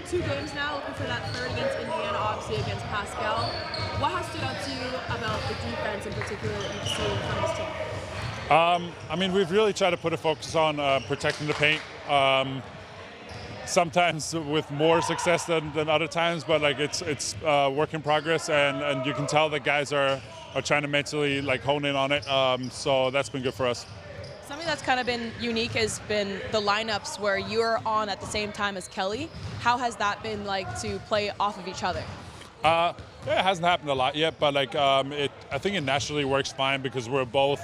2 games now, looking for that third against Indiana, obviously against Pascal. What has stood out to you about the defense in particular that you've seen from this team? I mean, we've really tried to put a focus on protecting the paint. Sometimes with more success than other times, but like it's work in progress, and you can tell that guys are trying to mentally like hone in on it. So that's been good for us. Something that's kind of been unique has been the lineups where you're on at the same time as Kelly. How has that been like to play off of each other? Yeah, it hasn't happened a lot yet, but like I think it naturally works fine because we're both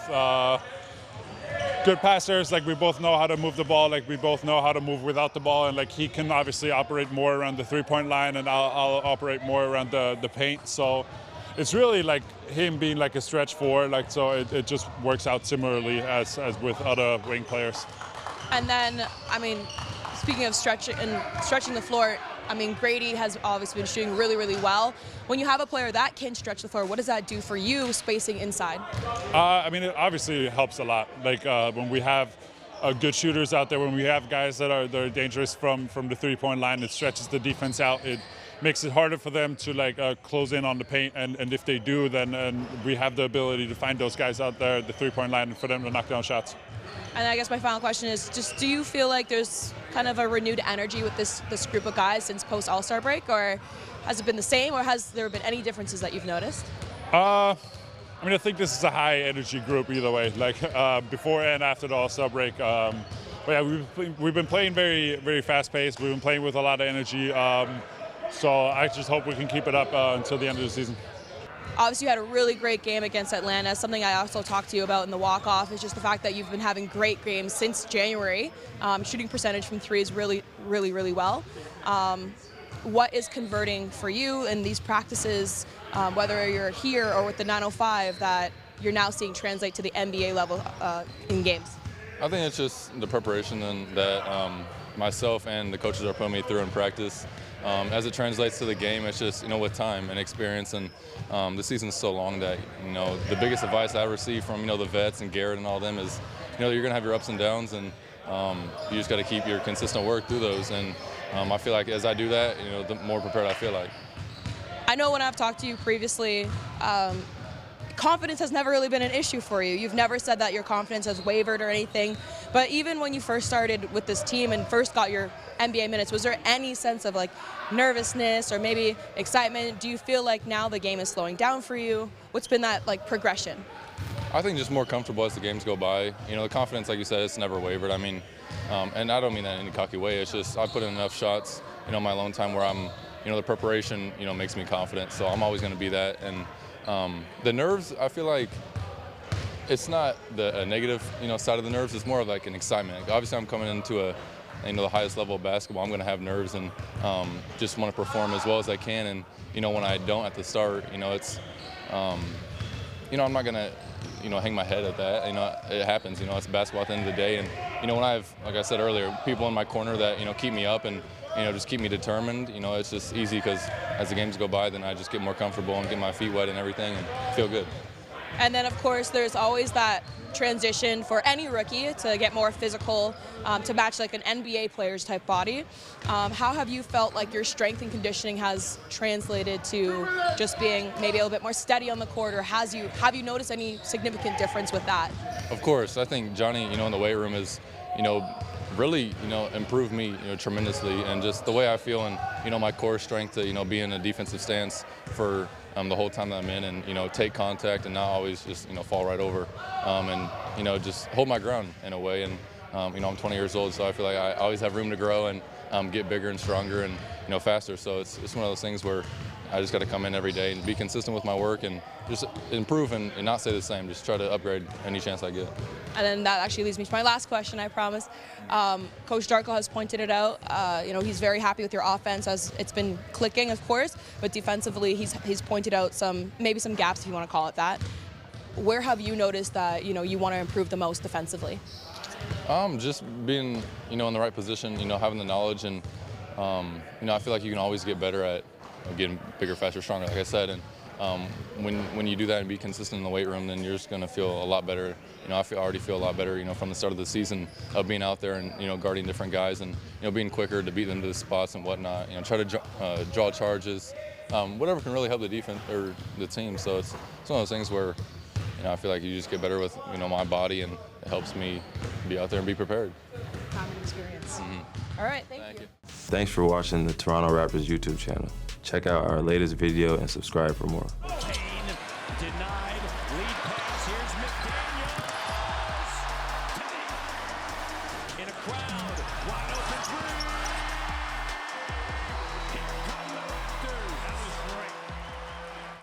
good passers. Like we both know how to move the ball. Like we both know how to move without the ball, and like he can obviously operate more around the 3-point line, and I'll operate more around the paint. So it's really like him being like a stretch four. Like so, it just works out similarly as with other wing players. And then, I mean, speaking of stretching the floor, I mean, Gradey has obviously been shooting really, really well. When you have a player that can stretch the floor, what does that do for you spacing inside? I mean, it obviously helps a lot. Like when we have good shooters out there, when we have guys that are dangerous from the 3-point line, it stretches the defense out. It makes it harder for them to like close in on the paint, and if they do, then we have the ability to find those guys out there at the 3-point line and for them to knock down shots. And I guess my final question is just, do you feel like there's kind of a renewed energy with this group of guys since post All-Star break, or has it been the same, or has there been any differences that you've noticed? I mean, I think this is a high energy group either way, like before and after the All-Star break. But yeah, we've been playing very, very fast paced. We've been playing with a lot of energy. So I just hope we can keep it up until the end of the season. Obviously, you had a really great game against Atlanta. Something I also talked to you about in the walk-off is just the fact that you've been having great games since January. Shooting percentage from 3 is really, really, really well. What is converting for you in these practices, whether you're here or with the 905, that you're now seeing translate to the NBA level in games? I think it's just the preparation and that myself and the coaches are putting me through in practice. As it translates to the game, it's just, with time and experience, and the season's so long that, the biggest advice I receive from, the vets and Garrett and all them is, you're going to have your ups and downs, and you just got to keep your consistent work through those. And I feel like as I do that, the more prepared I feel like. I know when I've talked to you previously, confidence has never really been an issue for you. You've never said that your confidence has wavered or anything. But even when you first started with this team and first got your NBA minutes, was there any sense of like nervousness or maybe excitement? Do you feel like now the game is slowing down for you? What's been that like progression? I think just more comfortable as the games go by. The confidence, like you said, it's never wavered. I mean, and I don't mean that in a cocky way. It's just I put in enough shots, my alone time where I'm, the preparation, makes me confident. So I'm always going to be that. And the nerves, I feel like it's not a negative, side of the nerves. It's more of like an excitement. Obviously, I'm coming into the highest level of basketball. I'm going to have nerves and just want to perform as well as I can. And when I don't at the start, it's I'm not going to hang my head at that. It happens. It's basketball at the end of the day. And when I have, like I said earlier, people in my corner that keep me up and just keep me determined. It's just easy because as the games go by, then I just get more comfortable and get my feet wet and everything and feel good. And then, of course, there's always that transition for any rookie to get more physical, to match like an NBA player's type body. How have you felt like your strength and conditioning has translated to just being maybe a little bit more steady on the court, or have you noticed any significant difference with that? Of course. I think Johnny, in the weight room is, really, improved me, tremendously, and just the way I feel and, my core strength to, be in a defensive stance for the whole time that I'm in, and, take contact and not always just, fall right over, and, just hold my ground in a way. And, I'm 20 years old, so I feel like I always have room to grow and get bigger and stronger and, faster. So it's one of those things where I just got to come in every day and be consistent with my work and just improve and not stay the same. Just try to upgrade any chance I get. And then that actually leads me to my last question, I promise. Coach Darko has pointed it out. He's very happy with your offense as it's been clicking, of course, but defensively he's pointed out maybe some gaps, if you want to call it that. Where have you noticed that you want to improve the most defensively? Just being in the right position, having the knowledge, and I feel like you can always get better at getting bigger, faster, stronger, like I said. And when you do that and be consistent in the weight room, then you're just going to feel a lot better. You know, I already feel a lot better, you know, from the start of the season of being out there and, you know, guarding different guys and, you know, being quicker to beat them to the spots and whatnot. You know, try to draw charges, whatever can really help the defense or the team. So it's one of those things where, you know, I feel like you just get better with, you know, my body, and it helps me be out there and be prepared. Common experience. All right, thank you. Thanks for watching the Toronto Raptors YouTube channel. Check out our latest video and subscribe for more. Kane denied. Lead pass. Here's McDaniels. In a crowd. Wide open.